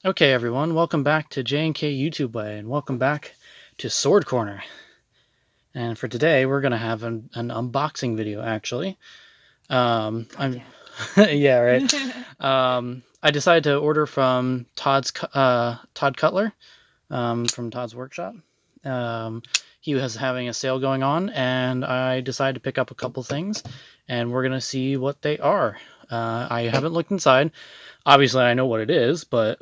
Okay, everyone, welcome back to j&kyoutubeway, and welcome back to Sword Corner. And for today, we're going to have an unboxing video, actually. I'm yeah, right. I decided to order from Todd Cutler from Todd's Workshop. He was having a sale going on, and I decided to pick up a couple things, and we're going to see what they are. I haven't looked inside. Obviously, I know what it is, but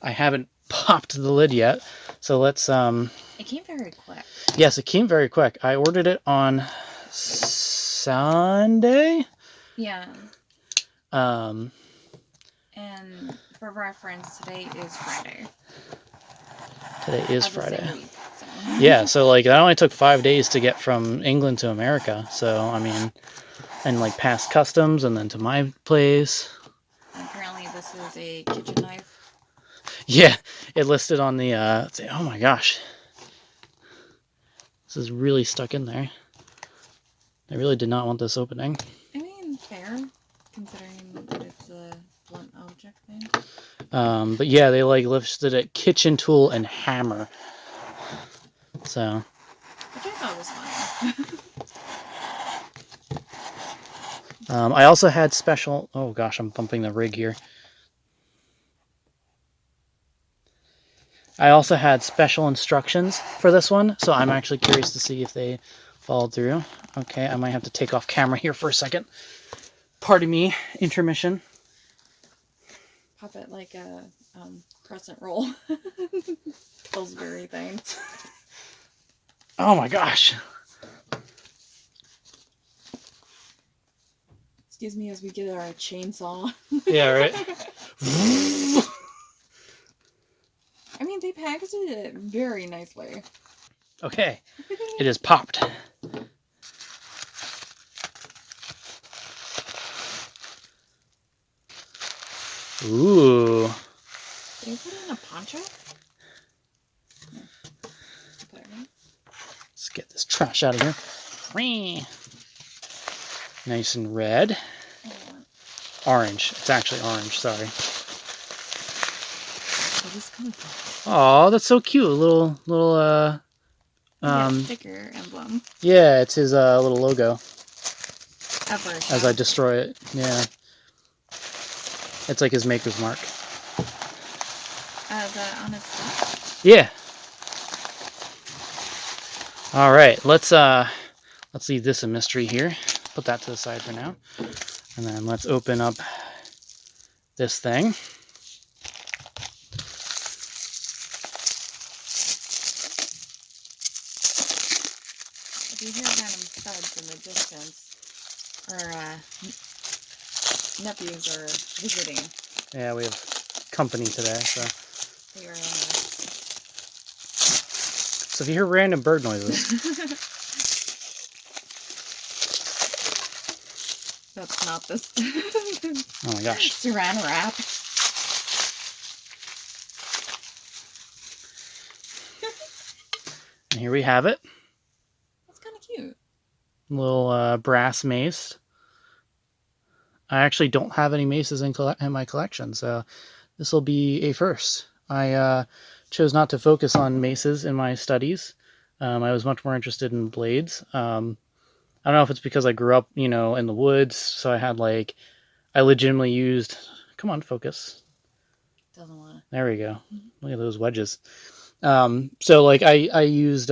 I haven't popped the lid yet. So let's It came very quick. Yes, it came very quick. I ordered it on Sunday. Yeah. Um And for reference, today is Friday. Today is Of the Friday. same week, so. Yeah, so like that only took 5 days to get from England to America. So I mean, and like past customs and then to my place. And apparently this is a kitchen knife. Yeah, it listed on the oh my gosh. This is really stuck in there. I really did not want this opening. I mean, fair, considering that it's a blunt object thing. But yeah, they like listed it kitchen tool and hammer. So. Which I thought was fun. I also had special... Oh gosh, I'm bumping the rig here. I also had special instructions for this one, so I'm actually curious to see if they followed through. Okay, I might have to take off camera here for a second. Pardon me, intermission. Pop it like a crescent roll. Pillsbury thing. Oh my gosh. Excuse me as we get our chainsaw. Yeah, right? I mean, they packaged it very nicely. Okay, it is popped. Ooh. Did you put it in a poncho? Let's get this trash out of here. Nice and red. Orange. It's actually orange, sorry. Oh, that's so cute. A little sticker emblem. Yeah, it's his little logo. Ever. As I destroy it. Yeah. It's like his maker's mark. Is that on his stuff? Yeah. All right, let's leave this a mystery here. Put that to the side for now. And then let's open up this thing. If you hear random thuds in the distance, our nephews are visiting. Yeah, we have company today, so. They are So if you hear random bird noises. That's not this. Oh my gosh. Saran wrap. And here we have it. That's kind of cute. Little brass mace. I actually don't have any maces in my collection, so this will be a first. I chose not to focus on maces in my studies. I was much more interested in blades. I don't know if it's because I grew up, in the woods, so I had I legitimately used... Come on, focus. Doesn't want to. There we go. Look at those wedges. So I used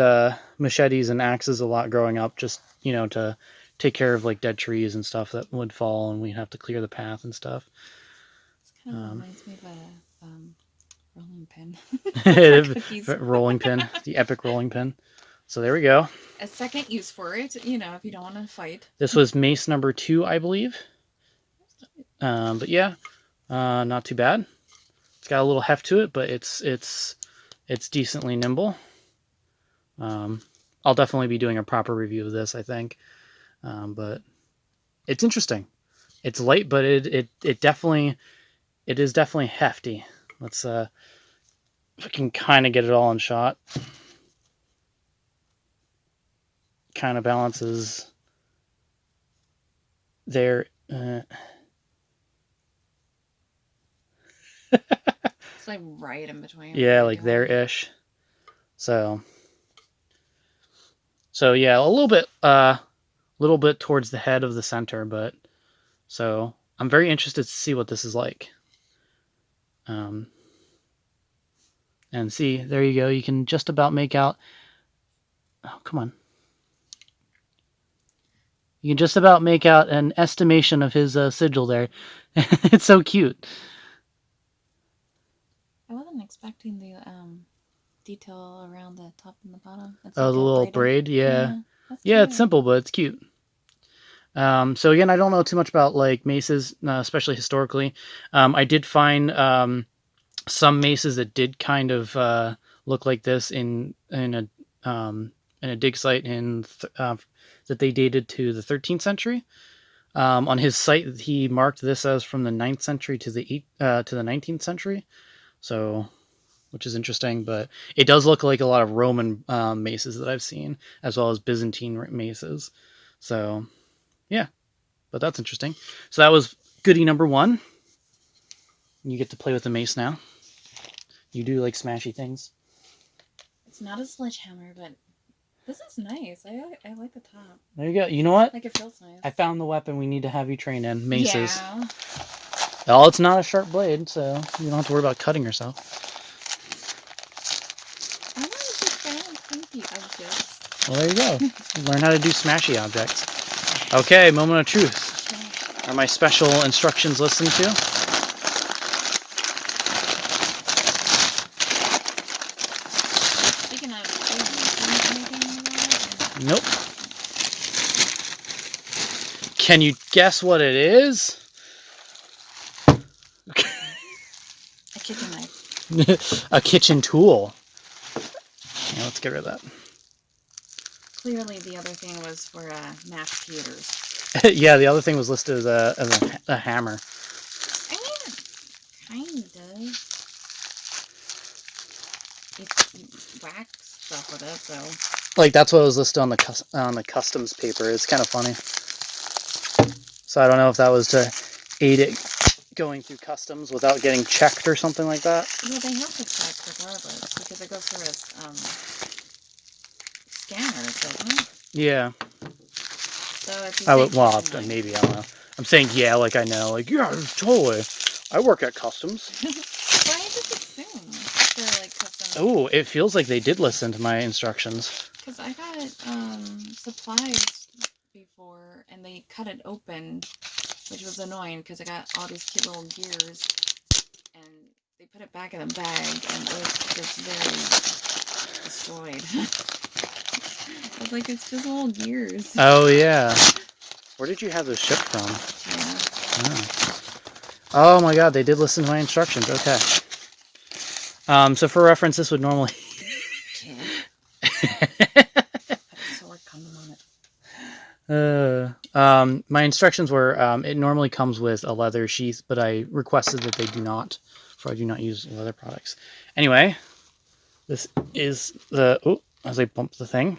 machetes and axes a lot growing up, just to take care of dead trees and stuff that would fall, and we'd have to clear the path and stuff. This kind of reminds me of a rolling pin. Rolling pin, the epic rolling pin. So there we go. A second use for it, if you don't want to fight. This was mace number 2, I believe. But yeah, not too bad. It's got a little heft to it, but it's decently nimble. I'll definitely be doing a proper review of this, I think. But it's interesting. It's light, but it is definitely hefty. Let's if I can kind of get it all in shot. Kind of balances there. So like right in between. Yeah, like there-ish. So yeah, a little bit towards the head of the center, but so I'm very interested to see what this is like. And see, there you go. You can just about make out. Oh, come on. You can just about make out an estimation of his sigil there. It's so cute. I wasn't expecting the detail around the top and the bottom. It's Oh, like the a little braided. braid, yeah. That's Yeah, it's cute. simple, but it's cute. So again, I don't know too much about like maces, especially historically. I did find some maces that did kind of look like this in a dig site that they dated to the 13th century. On his site, he marked this as from the 9th century to the 19th century. So, which is interesting, but it does look like a lot of Roman maces that I've seen, as well as Byzantine maces. So, yeah, but that's interesting. So that was goodie number 1. You get to play with the mace now. You do like smashy things. It's not a sledgehammer, but this is nice. I like the top. There you go. You know what? Like it feels nice. I found the weapon we need to have you train in. Maces. Yeah. Well, it's not a sharp blade, so you don't have to worry about cutting yourself. I want to do fancy objects. Well, there you go. Learn how to do smashy objects. Okay, moment of truth. Are my special instructions listened to? Speaking of, Nope. Can you guess what it is? a kitchen knife. A kitchen tool. Yeah, let's get rid of that. Clearly, the other thing was for mashed potatoes. Yeah, the other thing was listed as a hammer. I mean, kind of. It's wax stuff with it, so. Like that's what was listed on the customs paper. It's kind of funny. So I don't know if that was to aid it going through customs without getting checked or something like that. Well, they have to check regardless because it goes through a scanner, doesn't it? Yeah. So if you Maybe, I don't know. I'm saying yeah, like I know, like yeah, totally. I work at customs. Why just assume for like customs? Oh, it feels like they did listen to my instructions. Because I got supplies before, and they cut it open, which was annoying because I got all these cute little gears, and they put it back in the bag, and it was just very destroyed. I was like, it's just little gears. Oh yeah. Where did you have those shipped from? Yeah. Oh my god, they did listen to my instructions. Okay. So for reference, this would normally. Sword condom on it. My instructions were it normally comes with a leather sheath, but I requested that they do not, for I do not use leather products. Anyway, this is as I bump the thing,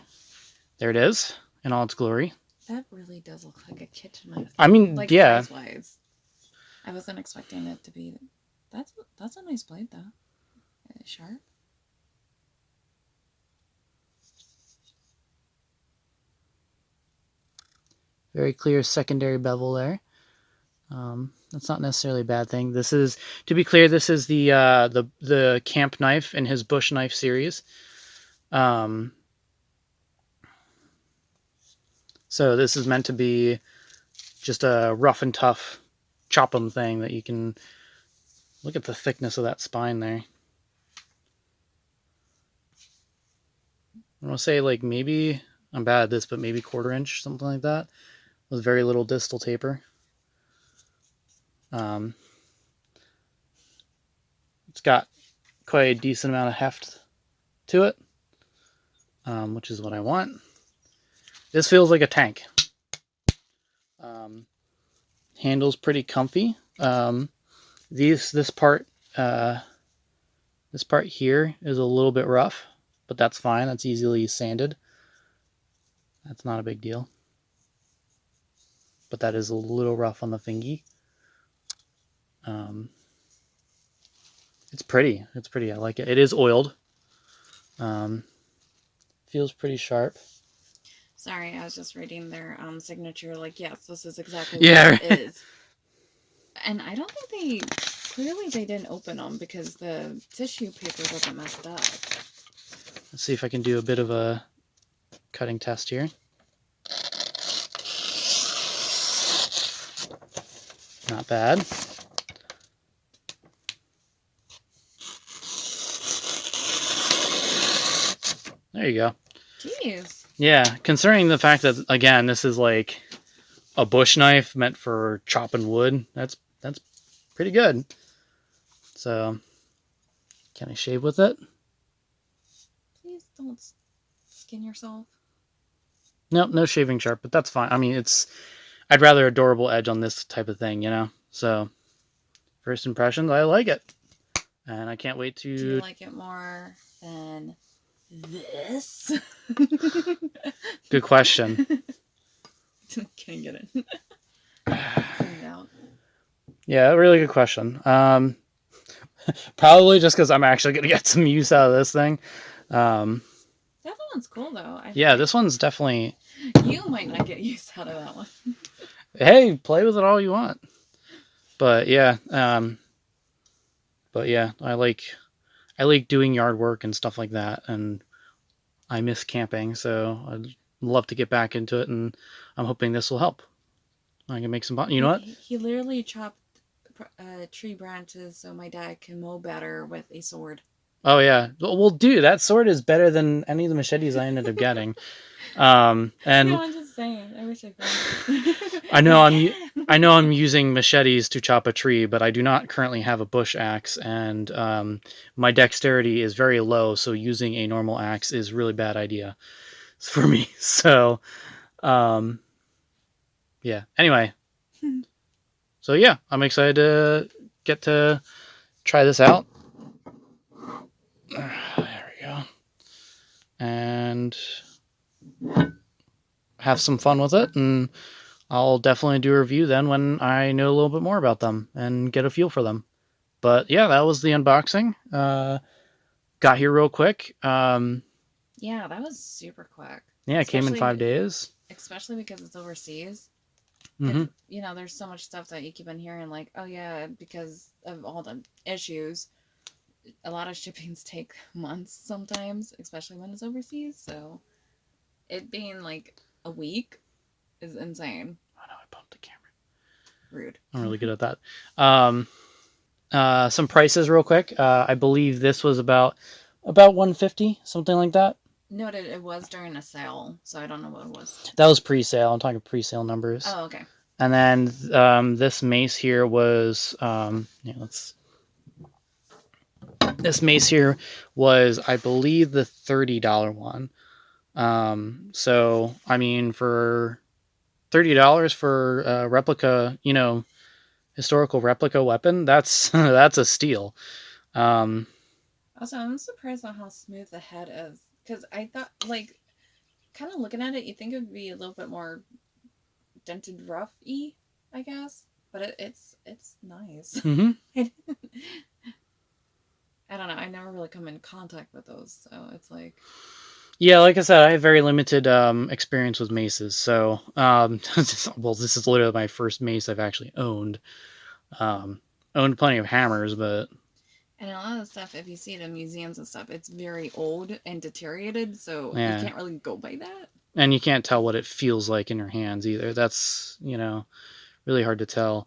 there it is in all its glory. That really does look like a kitchen knife. I mean, like yeah. Size-wise. I wasn't expecting it to be. That's a nice blade though. Sharp. Very clear secondary bevel there. That's not necessarily a bad thing. This is, to be clear, this is the camp knife in his bush knife series. So this is meant to be just a rough and tough chop 'em thing that you can look at the thickness of that spine there. I'm gonna say like maybe, I'm bad at this, but maybe 1/4 inch, something like that, with very little distal taper. It's got quite a decent amount of heft to it, which is what I want. This feels like a tank. Handle's pretty comfy. This part here is a little bit rough, but that's fine. That's easily sanded. That's not a big deal. But that is a little rough on the fingy. It's pretty. It's pretty. I like it. It is oiled. Feels pretty sharp. Sorry, I was just reading their signature. Like, yes, this is exactly what Yeah. it is. And I don't think clearly they didn't open them because the tissue paper wasn't messed up. Let's see if I can do a bit of a cutting test here. Not bad. There you go. Jeez. Yeah, concerning the fact that, again, this is like a bush knife meant for chopping wood, that's pretty good. So, can I shave with it? Please don't skin yourself. Nope, no shaving sharp, but that's fine. I mean, I'd rather a durable edge on this type of thing, you know? So, first impressions, I like it. And I can't wait to... Do you like it more than this? Good question. Can't get it. Figure it out. Yeah, really good question. Probably just because I'm actually going to get some use out of this thing. The other one's cool, though. Yeah, this one's definitely... You might not get use out of that one. Hey, play with it all you want. But yeah, I like doing yard work and stuff like that, and I miss camping, so I'd love to get back into it, and I'm hoping this will help. I can make some... You know what? He literally chopped tree branches so my dad can mow better with a sword. Oh yeah, well, dude, that sword is better than any of the machetes I ended up getting. And no, I'm just saying. I wish I could. I know I'm using machetes to chop a tree, but I do not currently have a bush axe, and my dexterity is very low, so using a normal axe is a really bad idea for me. So, yeah. Anyway, so yeah, I'm excited to get to try this out. There we go. And have some fun with it, and I'll definitely do a review then when I know a little bit more about them and get a feel for them. But yeah, that was the unboxing. Got here real quick. Yeah, that was super quick. Yeah, it came in 5 days. Especially because it's overseas. Mm-hmm. You know, there's so much stuff that you keep on hearing, like, oh yeah, because of all the issues, a lot of shippings take months sometimes, especially when it's overseas. So it being like a week is insane. Oh no, I bumped the camera. Rude. I'm really good at that. Some prices real quick. I believe this was about $150, something like that. No, it was during a sale, so I don't know what it was. That was pre-sale. I'm talking pre-sale numbers. Oh, okay. And then this mace here was this mace here was, I believe, the $30 one. So I mean, for $30 for a replica, historical replica weapon, that's that's a steal. Also, I'm surprised on how smooth the head is, because I thought, like, kind of looking at it, you think it would be a little bit more dented, rough-y, I guess. But it's nice. Mm-hmm. I don't know. I never really come in contact with those, so it's like... Yeah, like I said, I have very limited experience with maces. So, well, this is literally my first mace I've actually owned. Owned plenty of hammers, but... And a lot of the stuff, if you see it in museums and stuff, it's very old and deteriorated, so yeah. You can't really go by that. And you can't tell what it feels like in your hands either. That's, really hard to tell.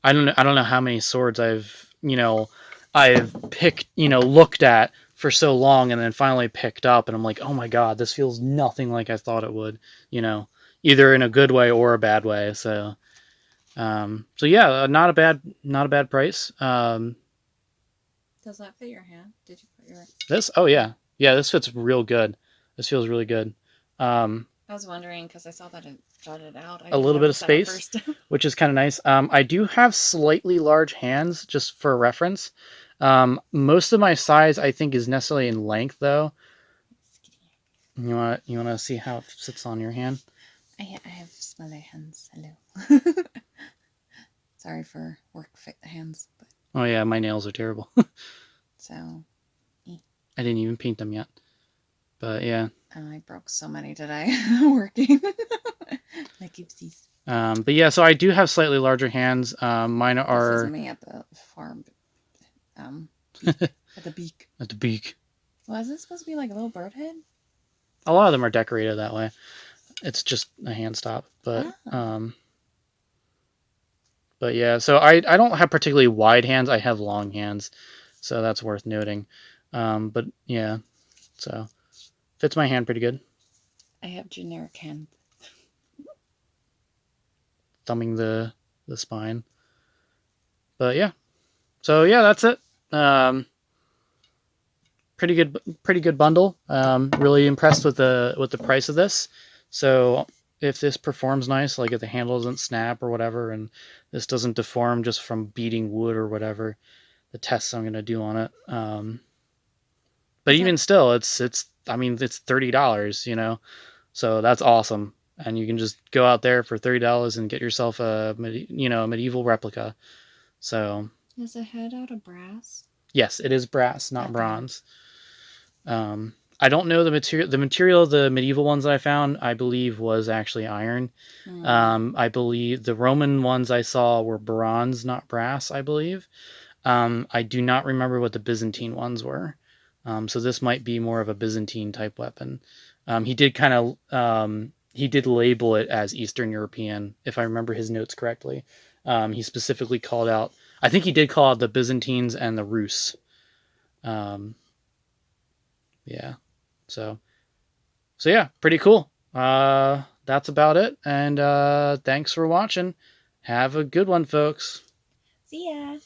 I don't know how many swords I've picked, looked at for so long and then finally picked up, and I'm like, oh my god, this feels nothing like I thought it would, either in a good way or a bad way. So yeah, not a bad price. Does that fit your hand? Did you put your... This? Oh yeah. Yeah, this fits real good. This feels really good. I was wondering, because I saw that it jutted out. A little bit of space, which is kind of nice. I do have slightly large hands, just for reference. Most of my size, I think, is necessarily in length, though. You want to see how it sits on your hand? I have smaller hands. Hello. Sorry for work fit hands. But... Oh yeah, my nails are terrible. So. I didn't even paint them yet. But yeah. I broke so many today working. Like oopsies. But yeah, so I do have slightly larger hands. Mine are... This is me at the farm. Beak. At the beak. At the beak. Well, is this supposed to be like a little bird head? A lot of them are decorated that way. It's just a hand stop. But but yeah, so I don't have particularly wide hands. I have long hands. So that's worth noting. But yeah, so fits my hand pretty good. I have generic hand. Thumbing the spine. But yeah. So yeah, that's it. Pretty good bundle. Really impressed with the price of this. So if this performs nice, like if the handle doesn't snap or whatever, and this doesn't deform just from beating wood or whatever, the tests I'm gonna do on it. But even still, it's I mean it's $30, you know, so that's awesome. And you can just go out there for $30 and get yourself a medieval replica. So is the head out of brass? Yes, it is brass, not bronze. I don't know the material. The material of the medieval ones that I found, I believe, was actually iron. I believe the Roman ones I saw were bronze, not brass, I believe. I do not remember what the Byzantine ones were. So this might be more of a Byzantine type weapon. He did he did label it as Eastern European, if I remember his notes correctly. He specifically called out, I think he did call out the Byzantines and the Rus. Yeah. So yeah, pretty cool. That's about it. And thanks for watching. Have a good one, folks. See ya.